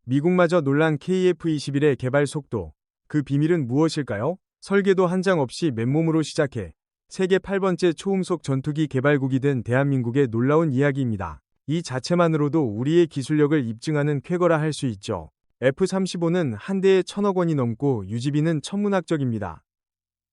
미국마저 놀란 KF-21의 개발 속도. 그 비밀은 무엇일까요? 설계도 한 장 없이 맨몸으로 시작해 세계 8번째 초음속 전투기 개발국이 된 대한민국의 놀라운 이야기입니다. 이 자체만으로도 우리의 기술력을 입증하는 쾌거라 할 수 있죠. F-35는 한 대에 1,000억 원이 넘고 유지비는 천문학적입니다.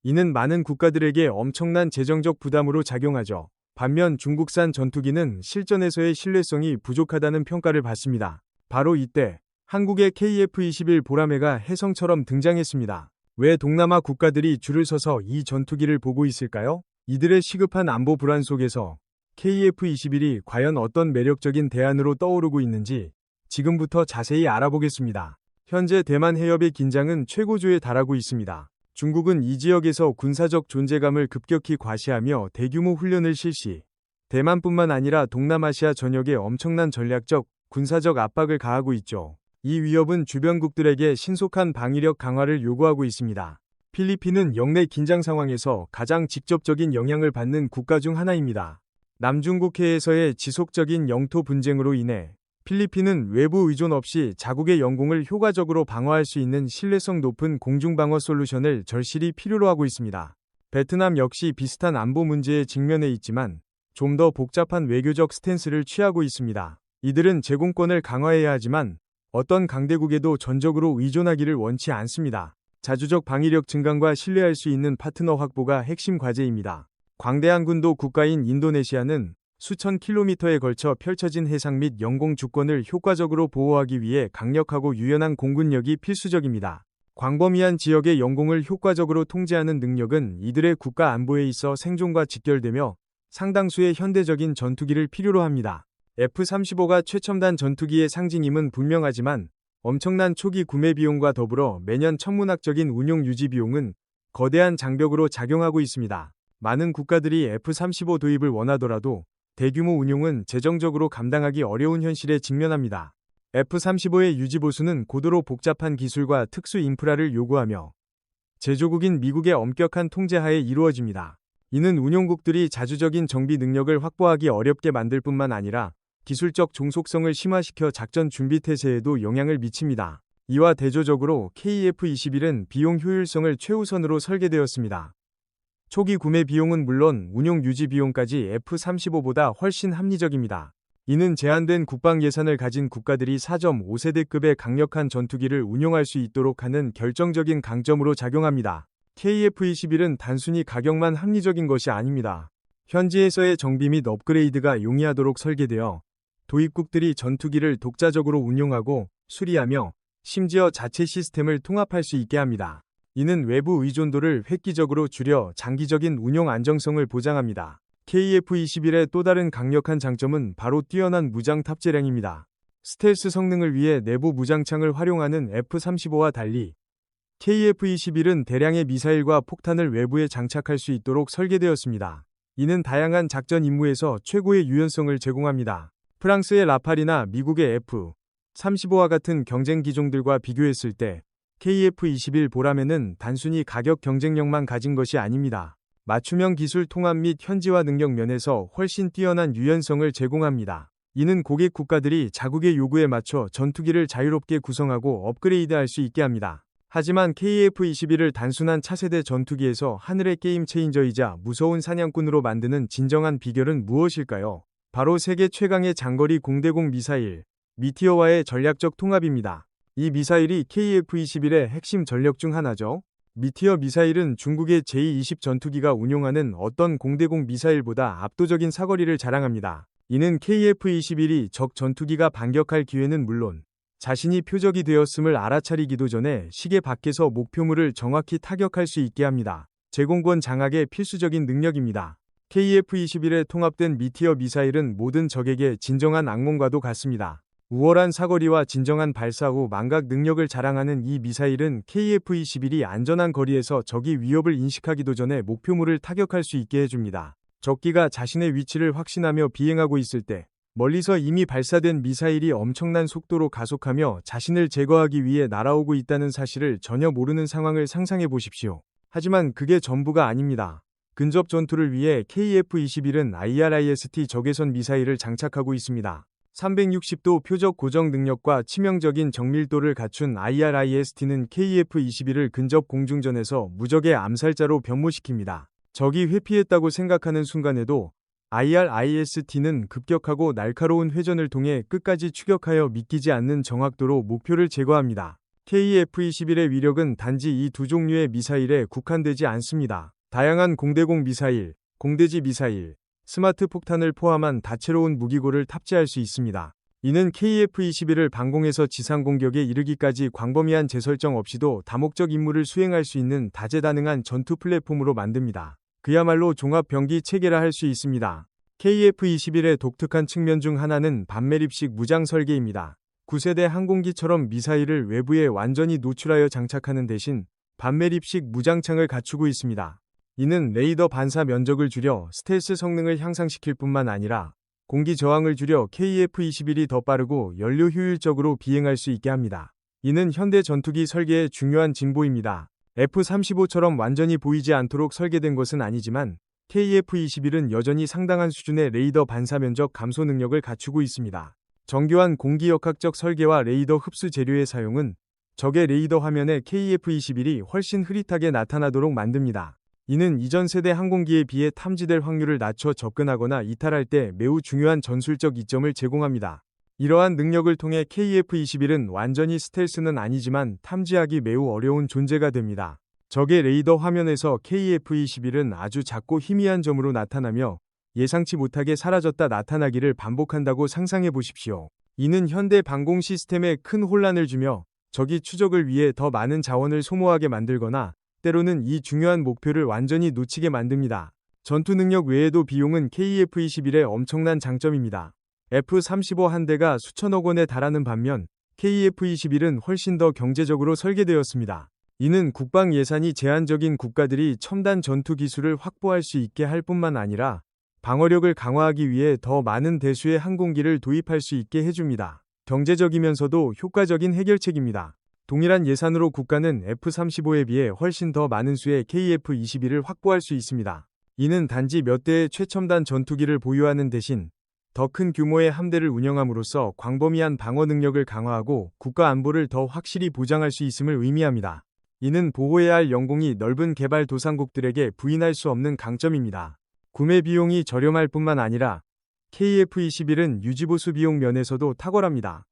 이는 많은 국가들에게 엄청난 재정적 부담으로 작용하죠. 반면 중국산 전투기는 실전에서의 신뢰성이 부족하다는 평가를 받습니다. 바로 이때 한국의 KF-21 보라매가 혜성처럼 등장했습니다. 왜 동남아 국가들이 줄을 서서 이 전투기를 보고 있을까요? 이들의 시급한 안보 불안 속에서 KF-21이 과연 어떤 매력적인 대안으로 떠오르고 있는지 지금부터 자세히 알아보겠습니다. 현재 대만 해협의 긴장은 최고조에 달하고 있습니다. 중국은 이 지역에서 군사적 존재감을 급격히 과시하며 대규모 훈련을 실시, 대만뿐만 아니라 동남아시아 전역에 엄청난 전략적, 군사적 압박을 가하고 있죠. 이 위협은 주변국들에게 신속한 방위력 강화를 요구하고 있습니다. 필리핀은 영내 긴장 상황에서 가장 직접적인 영향을 받는 국가 중 하나입니다. 남중국해에서의 지속적인 영토 분쟁으로 인해 필리핀은 외부 의존 없이 자국의 영공을 효과적으로 방어할 수 있는 신뢰성 높은 공중방어 솔루션을 절실히 필요로 하고 있습니다. 베트남 역시 비슷한 안보 문제에 직면해 있지만 좀 더 복잡한 외교적 스탠스를 취하고 있습니다. 이들은 제공권을 강화해야 하지만 어떤 강대국에도 전적으로 의존하기를 원치 않습니다. 자주적 방위력 증강과 신뢰할 수 있는 파트너 확보가 핵심 과제입니다. 광대한 군도 국가인 인도네시아는 수천 킬로미터에 걸쳐 펼쳐진 해상 및 영공 주권을 효과적으로 보호하기 위해 강력하고 유연한 공군력이 필수적입니다. 광범위한 지역의 영공을 효과적으로 통제하는 능력은 이들의 국가 안보에 있어 생존과 직결되며 상당수의 현대적인 전투기를 필요로 합니다. F-35가 최첨단 전투기의 상징임은 분명하지만 엄청난 초기 구매 비용과 더불어 매년 천문학적인 운용 유지 비용은 거대한 장벽으로 작용하고 있습니다. 많은 국가들이 F-35 도입을 원하더라도 대규모 운용은 재정적으로 감당하기 어려운 현실에 직면합니다. F-35의 유지 보수는 고도로 복잡한 기술과 특수 인프라를 요구하며 제조국인 미국의 엄격한 통제하에 이루어집니다. 이는 운용국들이 자주적인 정비 능력을 확보하기 어렵게 만들 뿐만 아니라 기술적 종속성을 심화시켜 작전 준비 태세에도 영향을 미칩니다. 이와 대조적으로 KF-21은 비용 효율성을 최우선으로 설계되었습니다. 초기 구매 비용은 물론 운용 유지 비용까지 F-35보다 훨씬 합리적입니다. 이는 제한된 국방 예산을 가진 국가들이 4.5세대급의 강력한 전투기를 운용할 수 있도록 하는 결정적인 강점으로 작용합니다. KF-21은 단순히 가격만 합리적인 것이 아닙니다. 현지에서의 정비 및 업그레이드가 용이하도록 설계되어 도입국들이 전투기를 독자적으로 운용하고 수리하며 심지어 자체 시스템을 통합할 수 있게 합니다. 이는 외부 의존도를 획기적으로 줄여 장기적인 운용 안정성을 보장합니다. KF-21의 또 다른 강력한 장점은 바로 뛰어난 무장 탑재량입니다. 스텔스 성능을 위해 내부 무장창을 활용하는 F-35와 달리 KF-21은 대량의 미사일과 폭탄을 외부에 장착할 수 있도록 설계되었습니다. 이는 다양한 작전 임무에서 최고의 유연성을 제공합니다. 프랑스의 라팔이나 미국의 F-35와 같은 경쟁 기종들과 비교했을 때 KF-21 보라매는 단순히 가격 경쟁력만 가진 것이 아닙니다. 맞춤형 기술 통합 및 현지화 능력 면에서 훨씬 뛰어난 유연성을 제공합니다. 이는 고객 국가들이 자국의 요구에 맞춰 전투기를 자유롭게 구성하고 업그레이드할 수 있게 합니다. 하지만 KF-21을 단순한 차세대 전투기에서 하늘의 게임 체인저이자 무서운 사냥꾼으로 만드는 진정한 비결은 무엇일까요? 바로 세계 최강의 장거리 공대공 미사일, 미티어와의 전략적 통합입니다. 이 미사일이 KF-21의 핵심 전력 중 하나죠. 미티어 미사일은 중국의 제-20 전투기가 운용하는 어떤 공대공 미사일보다 압도적인 사거리를 자랑합니다. 이는 KF-21이 적 전투기가 반격할 기회는 물론 자신이 표적이 되었음을 알아차리기도 전에 시계 밖에서 목표물을 정확히 타격할 수 있게 합니다. 제공권 장악의 필수적인 능력입니다. KF-21에 통합된 미티어 미사일은 모든 적에게 진정한 악몽과도 같습니다. 우월한 사거리와 진정한 발사 후 망각 능력을 자랑하는 이 미사일은 KF-21이 안전한 거리에서 적이 위협을 인식하기도 전에 목표물을 타격할 수 있게 해줍니다. 적기가 자신의 위치를 확신하며 비행하고 있을 때 멀리서 이미 발사된 미사일이 엄청난 속도로 가속하며 자신을 제거하기 위해 날아오고 있다는 사실을 전혀 모르는 상황을 상상해 보십시오. 하지만 그게 전부가 아닙니다. 근접 전투를 위해 KF-21은 IRIS-T 적외선 미사일을 장착하고 있습니다. 360도 표적 고정 능력과 치명적인 정밀도를 갖춘 IRIS-T는 KF-21을 근접 공중전에서 무적의 암살자로 변모시킵니다. 적이 회피했다고 생각하는 순간에도 IRIS-T는 급격하고 날카로운 회전을 통해 끝까지 추격하여 믿기지 않는 정확도로 목표를 제거합니다. KF-21의 위력은 단지 이 두 종류의 미사일에 국한되지 않습니다. 다양한 공대공 미사일, 공대지 미사일, 스마트 폭탄을 포함한 다채로운 무기고를 탑재할 수 있습니다. 이는 KF-21을 방공에서 지상 공격에 이르기까지 광범위한 재설정 없이도 다목적 임무를 수행할 수 있는 다재다능한 전투 플랫폼으로 만듭니다. 그야말로 종합 병기 체계라 할 수 있습니다. KF-21의 독특한 측면 중 하나는 반매립식 무장 설계입니다. 9세대 항공기처럼 미사일을 외부에 완전히 노출하여 장착하는 대신 반매립식 무장창을 갖추고 있습니다. 이는 레이더 반사 면적을 줄여 스텔스 성능을 향상시킬 뿐만 아니라 공기 저항을 줄여 KF-21이 더 빠르고 연료 효율적으로 비행할 수 있게 합니다. 이는 현대 전투기 설계의 중요한 진보입니다. F-35처럼 완전히 보이지 않도록 설계된 것은 아니지만 KF-21은 여전히 상당한 수준의 레이더 반사 면적 감소 능력을 갖추고 있습니다. 정교한 공기역학적 설계와 레이더 흡수 재료의 사용은 적의 레이더 화면에 KF-21이 훨씬 흐릿하게 나타나도록 만듭니다. 이는 이전 세대 항공기에 비해 탐지될 확률을 낮춰 접근하거나 이탈할 때 매우 중요한 전술적 이점을 제공합니다. 이러한 능력을 통해 KF-21은 완전히 스텔스는 아니지만 탐지하기 매우 어려운 존재가 됩니다. 적의 레이더 화면에서 KF-21은 아주 작고 희미한 점으로 나타나며 예상치 못하게 사라졌다 나타나기를 반복한다고 상상해 보십시오. 이는 현대 방공 시스템에 큰 혼란을 주며 적이 추적을 위해 더 많은 자원을 소모하게 만들거나 때로는 이 중요한 목표를 완전히 놓치게 만듭니다. 전투 능력 외에도 비용은 KF-21의 엄청난 장점입니다. F-35 한 대가 수천억 원에 달하는 반면 KF-21은 훨씬 더 경제적으로 설계되었습니다. 이는 국방 예산이 제한적인 국가들이 첨단 전투 기술을 확보할 수 있게 할 뿐만 아니라 방어력을 강화하기 위해 더 많은 대수의 항공기를 도입할 수 있게 해줍니다. 경제적이면서도 효과적인 해결책입니다. 동일한 예산으로 국가는 F-35에 비해 훨씬 더 많은 수의 KF-21을 확보할 수 있습니다. 이는 단지 몇 대의 최첨단 전투기를 보유하는 대신 더 큰 규모의 함대를 운영함으로써 광범위한 방어 능력을 강화하고 국가 안보를 더 확실히 보장할 수 있음을 의미합니다. 이는 보호해야 할 영공이 넓은 개발도상국들에게 부인할 수 없는 강점입니다. 구매 비용이 저렴할 뿐만 아니라 KF-21은 유지보수 비용 면에서도 탁월합니다.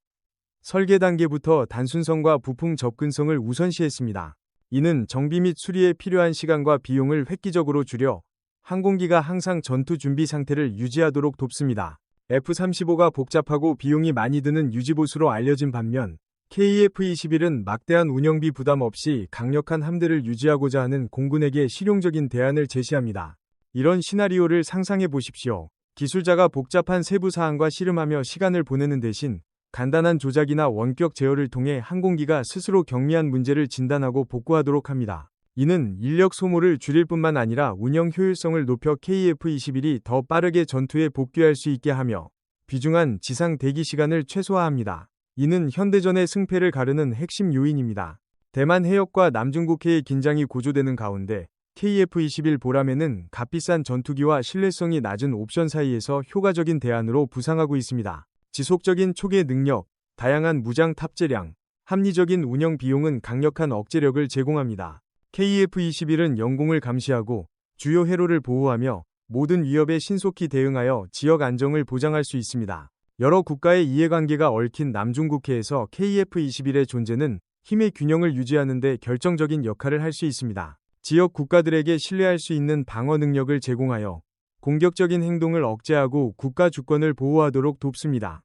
설계 단계부터 단순성과 부품 접근성을 우선시했습니다. 이는 정비 및 수리에 필요한 시간과 비용을 획기적으로 줄여 항공기가 항상 전투 준비 상태를 유지하도록 돕습니다. F-35가 복잡하고 비용이 많이 드는 유지보수로 알려진 반면 KF-21은 막대한 운영비 부담 없이 강력한 함대를 유지하고자 하는 공군에게 실용적인 대안을 제시합니다. 이런 시나리오를 상상해 보십시오. 기술자가 복잡한 세부 사항과 씨름하며 시간을 보내는 대신 간단한 조작이나 원격 제어를 통해 항공기가 스스로 경미한 문제를 진단하고 복구하도록 합니다. 이는 인력 소모를 줄일 뿐만 아니라 운영 효율성을 높여 KF-21이 더 빠르게 전투에 복귀할 수 있게 하며 비중한 지상 대기 시간을 최소화합니다. 이는 현대전의 승패를 가르는 핵심 요인입니다. 대만 해역과 남중국해의 긴장이 고조되는 가운데 KF-21 보람에는 값비싼 전투기와 신뢰성이 낮은 옵션 사이에서 효과적인 대안으로 부상하고 있습니다. 지속적인 초계 능력, 다양한 무장 탑재량, 합리적인 운영 비용은 강력한 억제력을 제공합니다. KF-21은 영공을 감시하고 주요 회로를 보호하며 모든 위협에 신속히 대응하여 지역 안정을 보장할 수 있습니다. 여러 국가의 이해관계가 얽힌 남중국해에서 KF-21의 존재는 힘의 균형을 유지하는 데 결정적인 역할을 할 수 있습니다. 지역 국가들에게 신뢰할 수 있는 방어 능력을 제공하여 공격적인 행동을 억제하고 국가 주권을 보호하도록 돕습니다.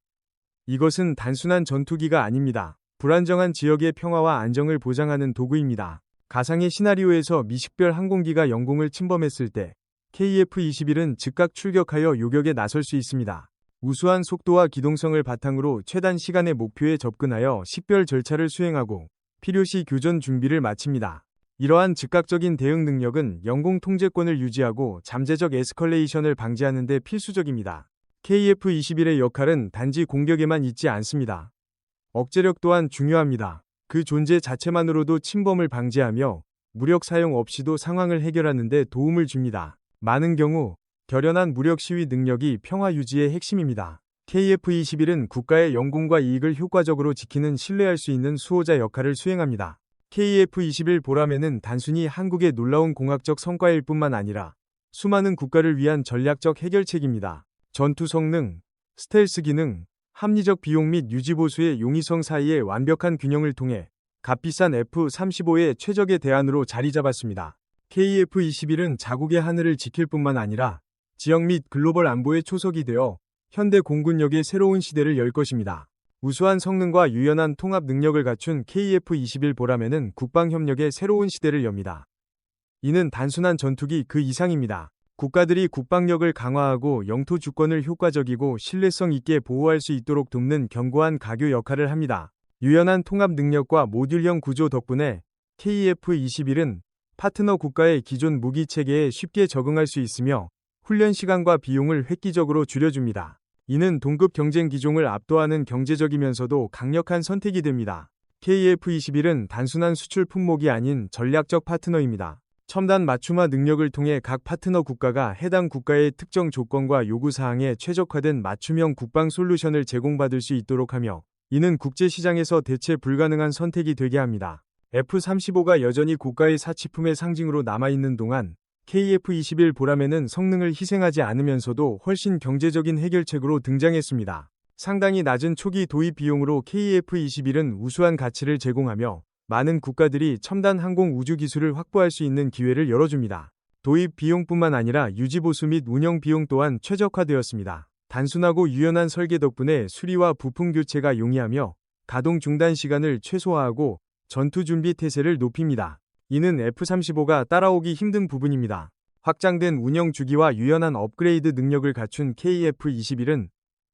이것은 단순한 전투기가 아닙니다. 불안정한 지역의 평화와 안정을 보장하는 도구입니다. 가상의 시나리오에서 미식별 항공기가 영공을 침범했을 때 KF-21은 즉각 출격하여 요격에 나설 수 있습니다. 우수한 속도와 기동성을 바탕으로 최단 시간의 목표에 접근하여 식별 절차를 수행하고 필요시 교전 준비를 마칩니다. 이러한 즉각적인 대응 능력은 영공 통제권을 유지하고 잠재적 에스컬레이션을 방지하는 데 필수적입니다. KF-21의 역할은 단지 공격에만 있지 않습니다. 억제력 또한 중요합니다. 그 존재 자체만으로도 침범을 방지하며 무력 사용 없이도 상황을 해결하는 데 도움을 줍니다. 많은 경우 결연한 무력 시위 능력이 평화 유지의 핵심입니다. KF-21은 국가의 영공과 이익을 효과적으로 지키는 신뢰할 수 있는 수호자 역할을 수행합니다. KF-21 보람에는 단순히 한국의 놀라운 공학적 성과일 뿐만 아니라 수많은 국가를 위한 전략적 해결책입니다. 전투 성능, 스텔스 기능, 합리적 비용 및 유지 보수의 용이성 사이의 완벽한 균형을 통해 값비싼 F-35의 최적의 대안으로 자리 잡았습니다. KF-21은 자국의 하늘을 지킬 뿐만 아니라 지역 및 글로벌 안보의 초석이 되어 현대 공군력의 새로운 시대를 열 것입니다. 우수한 성능과 유연한 통합 능력을 갖춘 KF-21 보람에는 국방협력의 새로운 시대를 엽니다. 이는 단순한 전투기 그 이상입니다. 국가들이 국방력을 강화하고 영토 주권을 효과적이고 신뢰성 있게 보호할 수 있도록 돕는 견고한 가교 역할을 합니다. 유연한 통합 능력과 모듈형 구조 덕분에 KF-21은 파트너 국가의 기존 무기 체계에 쉽게 적응할 수 있으며 훈련 시간과 비용을 획기적으로 줄여줍니다. 이는 동급 경쟁 기종을 압도하는 경제적이면서도 강력한 선택이 됩니다. KF-21은 단순한 수출 품목이 아닌 전략적 파트너입니다. 첨단 맞춤화 능력을 통해 각 파트너 국가가 해당 국가의 특정 조건과 요구사항에 최적화된 맞춤형 국방 솔루션을 제공받을 수 있도록 하며 이는 국제시장에서 대체 불가능한 선택이 되게 합니다. F-35가 여전히 국가의 사치품의 상징으로 남아있는 동안 KF-21 보람에는 성능을 희생하지 않으면서도 훨씬 경제적인 해결책으로 등장했습니다. 상당히 낮은 초기 도입 비용으로 KF-21은 우수한 가치를 제공하며 많은 국가들이 첨단 항공 우주 기술을 확보할 수 있는 기회를 열어줍니다. 도입 비용뿐만 아니라 유지 보수 및 운영 비용 또한 최적화되었습니다. 단순하고 유연한 설계 덕분에 수리와 부품 교체가 용이하며 가동 중단 시간을 최소화하고 전투 준비 태세를 높입니다. 이는 F-35가 따라오기 힘든 부분입니다. 확장된 운영 주기와 유연한 업그레이드 능력을 갖춘 KF-21은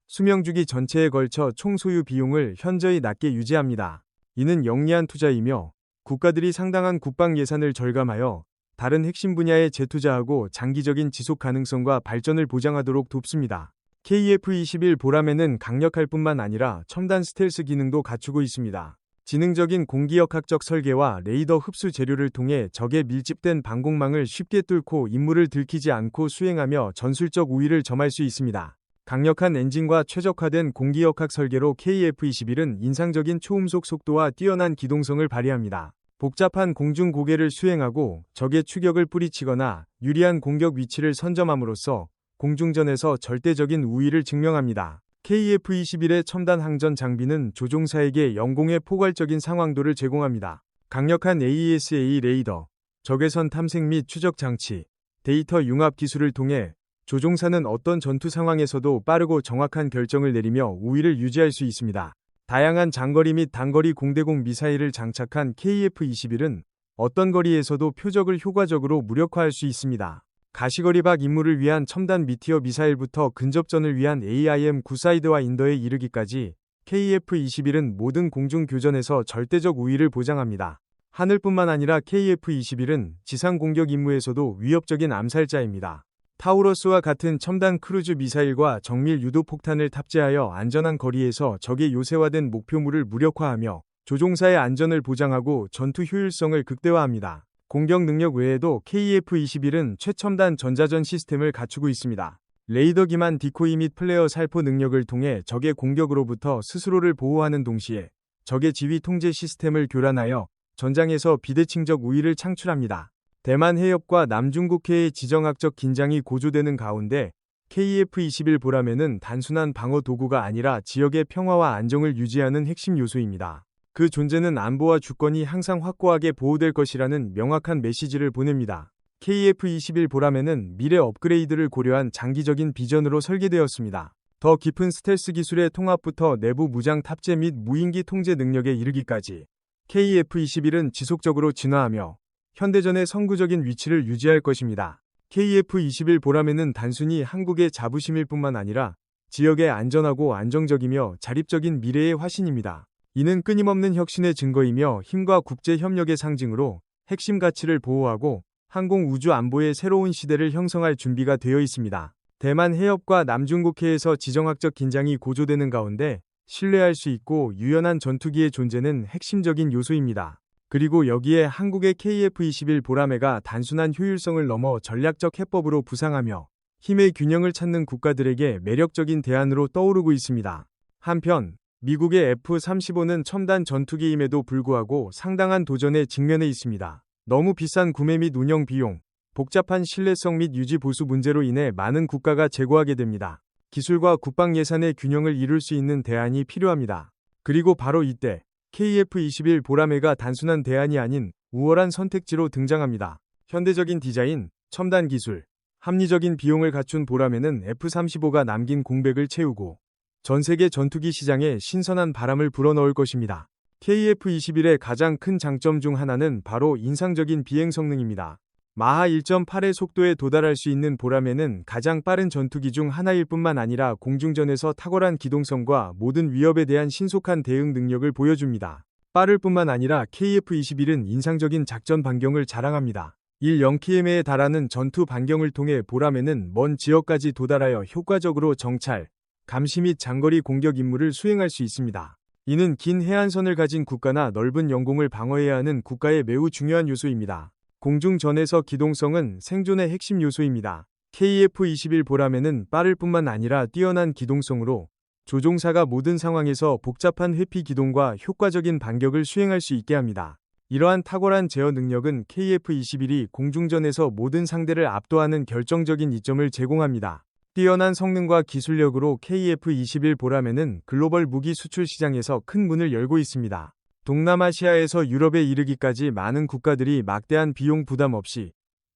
수명 주기 전체에 걸쳐 총 소유 비용을 현저히 낮게 유지합니다. 이는 영리한 투자이며 국가들이 상당한 국방 예산을 절감하여 다른 핵심 분야에 재투자하고 장기적인 지속 가능성과 발전을 보장하도록 돕습니다. KF-21 보람에는 강력할 뿐만 아니라 첨단 스텔스 기능도 갖추고 있습니다. 지능적인 공기역학적 설계와 레이더 흡수 재료를 통해 적의 밀집된 방공망을 쉽게 뚫고 임무를 들키지 않고 수행하며 전술적 우위를 점할 수 있습니다. 강력한 엔진과 최적화된 공기역학 설계로 KF-21은 인상적인 초음속 속도와 뛰어난 기동성을 발휘합니다. 복잡한 공중 고개를 수행하고 적의 추격을 뿌리치거나 유리한 공격 위치를 선점함으로써 공중전에서 절대적인 우위를 증명합니다. KF-21의 첨단 항전 장비는 조종사에게 영공의 포괄적인 상황도를 제공합니다. 강력한 AESA 레이더, 적외선 탐색 및 추적 장치, 데이터 융합 기술을 통해 조종사는 어떤 전투 상황에서도 빠르고 정확한 결정을 내리며 우위를 유지할 수 있습니다. 다양한 장거리 및 단거리 공대공 미사일을 장착한 KF-21은 어떤 거리에서도 표적을 효과적으로 무력화할 수 있습니다. 가시거리 밖 임무를 위한 첨단 미티어 미사일부터 근접전을 위한 AIM-9 사이드와 인더에 이르기까지 KF-21은 모든 공중 교전에서 절대적 우위를 보장합니다. 하늘뿐만 아니라 KF-21은 지상 공격 임무에서도 위협적인 암살자입니다. 타우러스와 같은 첨단 크루즈 미사일과 정밀 유도 폭탄을 탑재하여 안전한 거리에서 적의 요새화된 목표물을 무력화하며 조종사의 안전을 보장하고 전투 효율성을 극대화합니다. 공격 능력 외에도 KF-21은 최첨단 전자전 시스템을 갖추고 있습니다. 레이더 기반 디코이 및 플레어 살포 능력을 통해 적의 공격으로부터 스스로를 보호하는 동시에 적의 지휘 통제 시스템을 교란하여 전장에서 비대칭적 우위를 창출합니다. 대만 해협과 남중국해의 지정학적 긴장이 고조되는 가운데 KF-21 보람에는 단순한 방어 도구가 아니라 지역의 평화와 안정을 유지하는 핵심 요소입니다. 그 존재는 안보와 주권이 항상 확고하게 보호될 것이라는 명확한 메시지를 보냅니다. KF-21 보람에는 미래 업그레이드를 고려한 장기적인 비전으로 설계되었습니다. 더 깊은 스텔스 기술의 통합부터 내부 무장 탑재 및 무인기 통제 능력에 이르기까지 KF-21은 지속적으로 진화하며 현대전의 선구적인 위치를 유지할 것입니다. KF-21 보람에는 단순히 한국의 자부심일 뿐만 아니라 지역의 안전하고 안정적이며 자립적인 미래의 화신입니다. 이는 끊임없는 혁신의 증거이며 힘과 국제 협력의 상징으로 핵심 가치를 보호하고 항공 우주 안보의 새로운 시대를 형성할 준비가 되어 있습니다. 대만 해협과 남중국해에서 지정학적 긴장이 고조되는 가운데 신뢰할 수 있고 유연한 전투기의 존재는 핵심적인 요소입니다. 그리고 여기에 한국의 KF-21 보라매가 단순한 효율성을 넘어 전략적 해법으로 부상하며 힘의 균형을 찾는 국가들에게 매력적인 대안으로 떠오르고 있습니다. 한편 미국의 F-35는 첨단 전투기임에도 불구하고 상당한 도전에 직면해 있습니다. 너무 비싼 구매 및 운영 비용, 복잡한 신뢰성 및 유지 보수 문제로 인해 많은 국가가 재고하게 됩니다. 기술과 국방 예산의 균형을 이룰 수 있는 대안이 필요합니다. 그리고 바로 이때 KF-21 보라매가 단순한 대안이 아닌 우월한 선택지로 등장합니다. 현대적인 디자인, 첨단 기술, 합리적인 비용을 갖춘 보라매는 F-35가 남긴 공백을 채우고 전 세계 전투기 시장에 신선한 바람을 불어넣을 것입니다. KF-21의 가장 큰 장점 중 하나는 바로 인상적인 비행 성능입니다. 마하 1.8의 속도에 도달할 수 있는 보라매는 가장 빠른 전투기 중 하나일 뿐만 아니라 공중전에서 탁월한 기동성과 모든 위협에 대한 신속한 대응 능력을 보여줍니다. 빠를 뿐만 아니라 KF-21은 인상적인 작전 반경을 자랑합니다. 10km에 달하는 전투 반경을 통해 보라매는 먼 지역까지 도달하여 효과적으로 정찰, 감시 및 장거리 공격 임무를 수행할 수 있습니다. 이는 긴 해안선을 가진 국가나 넓은 영공을 방어해야 하는 국가에 매우 중요한 요소입니다. 공중전에서 기동성은 생존의 핵심 요소입니다. KF-21 보라매는 빠를 뿐만 아니라 뛰어난 기동성으로 조종사가 모든 상황에서 복잡한 회피 기동과 효과적인 반격을 수행할 수 있게 합니다. 이러한 탁월한 제어 능력은 KF-21이 공중전에서 모든 상대를 압도하는 결정적인 이점을 제공합니다. 뛰어난 성능과 기술력으로 KF-21 보라매는 글로벌 무기 수출 시장에서 큰 문을 열고 있습니다. 동남아시아에서 유럽에 이르기까지 많은 국가들이 막대한 비용 부담 없이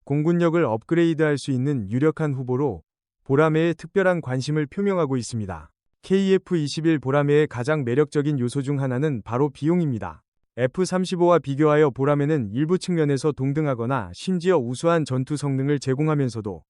공군력을 업그레이드할 수 있는 유력한 후보로 보라매에 특별한 관심을 표명하고 있습니다. KF-21 보라매의 가장 매력적인 요소 중 하나는 바로 비용입니다. F-35와 비교하여 보라매는 일부 측면에서 동등하거나 심지어 우수한 전투 성능을 제공하면서도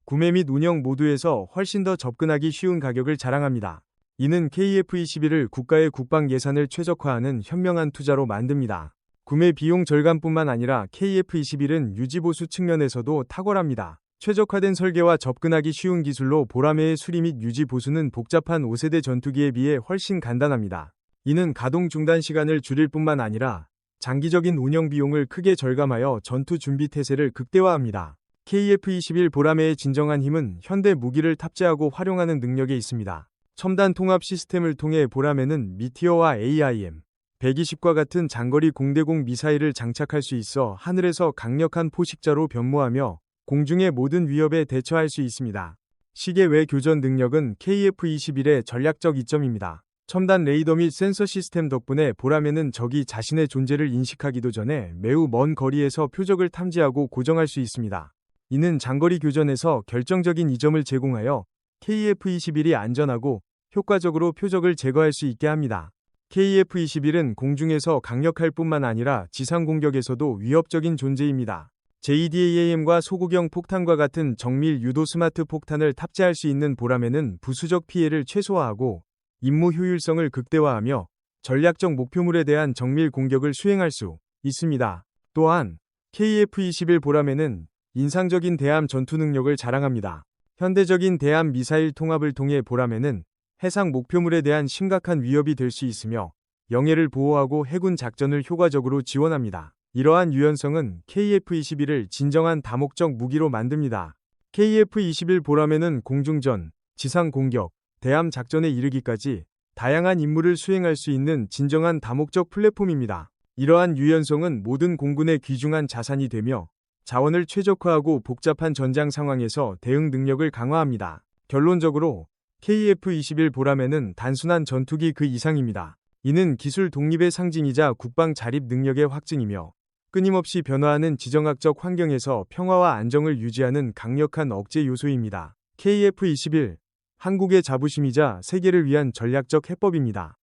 구매 및 운영 모두에서 훨씬 더 접근하기 쉬운 가격을 자랑합니다. 이는 KF-21을 국가의 국방 예산을 최적화하는 현명한 투자로 만듭니다. 구매 비용 절감뿐만 아니라 KF-21은 유지보수 측면에서도 탁월합니다. 최적화된 설계와 접근하기 쉬운 기술로 보라매의 수리 및 유지 보수는 복잡한 5세대 전투기에 비해 훨씬 간단합니다. 이는 가동 중단 시간을 줄일 뿐만 아니라 장기적인 운영 비용을 크게 절감하여 전투 준비 태세를 극대화합니다. KF-21 보라매의 진정한 힘은 현대 무기를 탑재하고 활용하는 능력에 있습니다. 첨단 통합 시스템을 통해 보라매는 미티어와 AIM-120과 같은 장거리 공대공 미사일을 장착할 수 있어 하늘에서 강력한 포식자로 변모하며 공중의 모든 위협에 대처할 수 있습니다. 시계 외 교전 능력은 KF-21의 전략적 이점입니다. 첨단 레이더 및 센서 시스템 덕분에 보라매는 적이 자신의 존재를 인식하기도 전에 매우 먼 거리에서 표적을 탐지하고 고정할 수 있습니다. 이는 장거리 교전에서 결정적인 이점을 제공하여 KF-21이 안전하고 효과적으로 표적을 제거할 수 있게 합니다. KF-21은 공중에서 강력할 뿐만 아니라 지상 공격에서도 위협적인 존재입니다. JDAM과 소구경 폭탄과 같은 정밀 유도 스마트 폭탄을 탑재할 수 있는 보라매는 부수적 피해를 최소화하고 임무 효율성을 극대화하며 전략적 목표물에 대한 정밀 공격을 수행할 수 있습니다. 또한 KF-21 보라매는 인상적인 대함 전투 능력을 자랑합니다. 현대적인 대함 미사일 통합을 통해 보라매는 해상 목표물에 대한 심각한 위협이 될 수 있으며 영해를 보호하고 해군 작전을 효과적으로 지원합니다. 이러한 유연성은 KF-21을 진정한 다목적 무기로 만듭니다. KF-21 보라매는 공중전, 지상 공격, 대함 작전에 이르기까지 다양한 임무를 수행할 수 있는 진정한 다목적 플랫폼입니다. 이러한 유연성은 모든 공군의 귀중한 자산이 되며 자원을 최적화하고 복잡한 전장 상황에서 대응 능력을 강화합니다. 결론적으로 KF-21 보라매는 단순한 전투기 그 이상입니다. 이는 기술 독립의 상징이자 국방 자립 능력의 확증이며 끊임없이 변화하는 지정학적 환경에서 평화와 안정을 유지하는 강력한 억제 요소입니다. KF-21, 한국의 자부심이자 세계를 위한 전략적 해법입니다.